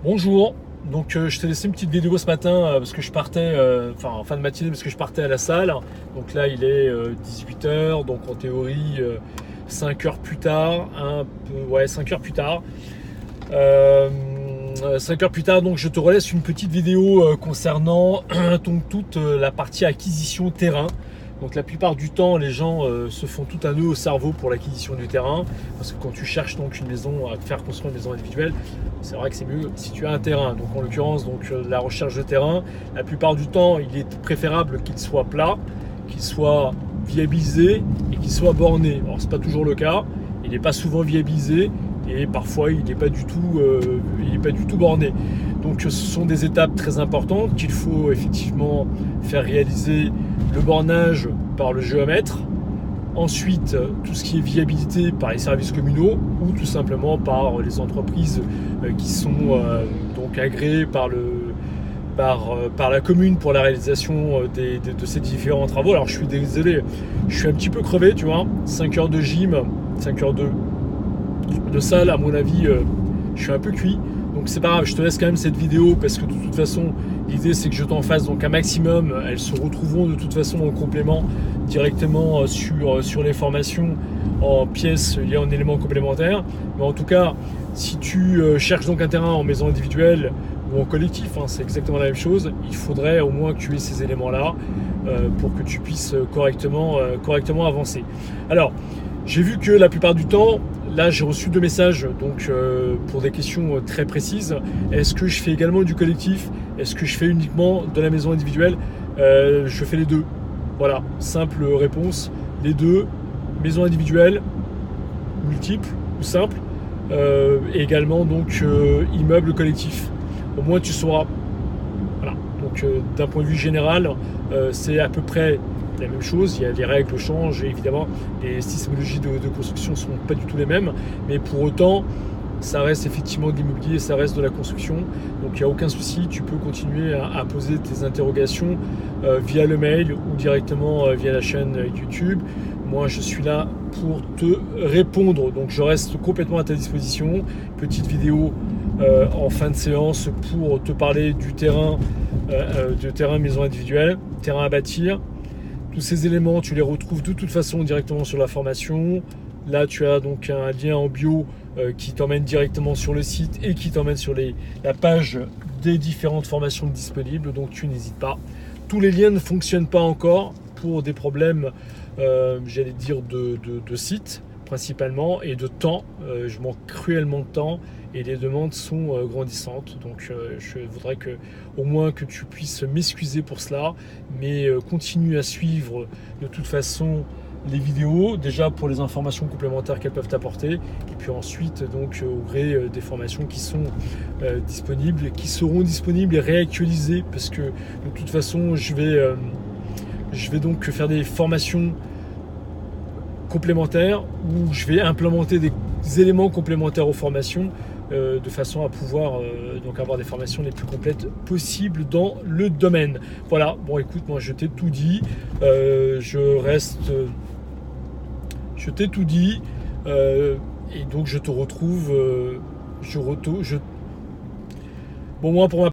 Bonjour, donc je t'ai laissé une petite vidéo ce matin parce que je partais, en fin de matinée parce que je partais à la salle. Donc là il est 18 h, donc en théorie 5 heures plus tard, 5 heures plus tard. 5 heures plus tard, donc je te relaisse une petite vidéo concernant donc, toute la partie acquisition terrain. Donc la plupart du temps, les gens se font tout un nœud au cerveau pour l'acquisition du terrain, parce que quand tu cherches donc une maison, à te faire construire une maison individuelle, c'est vrai que c'est mieux si tu as un terrain. Donc en l'occurrence, la recherche de terrain, la plupart du temps, il est préférable qu'il soit plat, qu'il soit viabilisé et qu'il soit borné. Alors c'est pas toujours le cas, il n'est pas souvent viabilisé et parfois il n'est pas du tout borné. Donc ce sont des étapes très importantes qu'il faut effectivement faire réaliser le bornage par le géomètre, ensuite tout ce qui est viabilité par les services communaux ou tout simplement par les entreprises qui sont donc agréées par la commune pour la réalisation de ces différents travaux. Alors je suis désolé, je suis un petit peu crevé, tu vois, 5 heures de gym, 5 heures de salle, à mon avis, je suis un peu cuit. Donc c'est pas grave, je te laisse quand même cette vidéo parce que de toute façon, l'idée c'est que je t'en fasse donc un maximum. Elles se retrouveront de toute façon en complément directement sur les formations en pièces liées en éléments complémentaires. Mais en tout cas, si tu cherches donc un terrain en maison individuelle ou en collectif, c'est exactement la même chose, il faudrait au moins que tu aies ces éléments-là pour que tu puisses correctement avancer. Alors, j'ai vu que la plupart du temps, là j'ai reçu 2 messages donc, pour des questions très précises. Est-ce que je fais également du collectif? Est-ce que je fais uniquement de la maison individuelle? Je fais les deux. Voilà, simple réponse. Les deux, maison individuelle, multiple ou simple, et également donc immeuble collectif. Au moins tu sauras. Voilà. Donc d'un point de vue général, c'est à peu près la même chose. Les règles changent et évidemment les sismologies de construction ne sont pas du tout les mêmes, mais pour autant ça reste effectivement de l'immobilier, ça reste de la construction, donc il n'y a aucun souci, tu peux continuer à poser tes interrogations via le mail ou directement via la chaîne YouTube. Moi je suis là pour te répondre, donc je reste complètement à ta disposition. Petite vidéo en fin de séance pour te parler du terrain, maison individuelle, terrain à bâtir. Tous ces éléments, tu les retrouves de toute façon directement sur la formation. Là, tu as donc un lien en bio qui t'emmène directement sur le site et qui t'emmène sur la page des différentes formations disponibles. Donc, tu n'hésites pas. Tous les liens ne fonctionnent pas encore pour des problèmes, j'allais dire, de site principalement et de temps. Je manque cruellement de temps et les demandes sont grandissantes. Donc je voudrais au moins que tu puisses m'excuser pour cela, mais continue à suivre de toute façon les vidéos, déjà pour les informations complémentaires qu'elles peuvent t'apporter, et puis ensuite donc au gré des formations qui sont disponibles, qui seront disponibles et réactualisées, parce que de toute façon je vais donc faire des formations complémentaires où je vais implémenter des éléments complémentaires aux formations de façon à pouvoir donc avoir des formations les plus complètes possibles dans le domaine. Voilà, bon écoute, moi je t'ai tout dit, je t'ai tout dit et donc je te retrouve, bon moi pour ma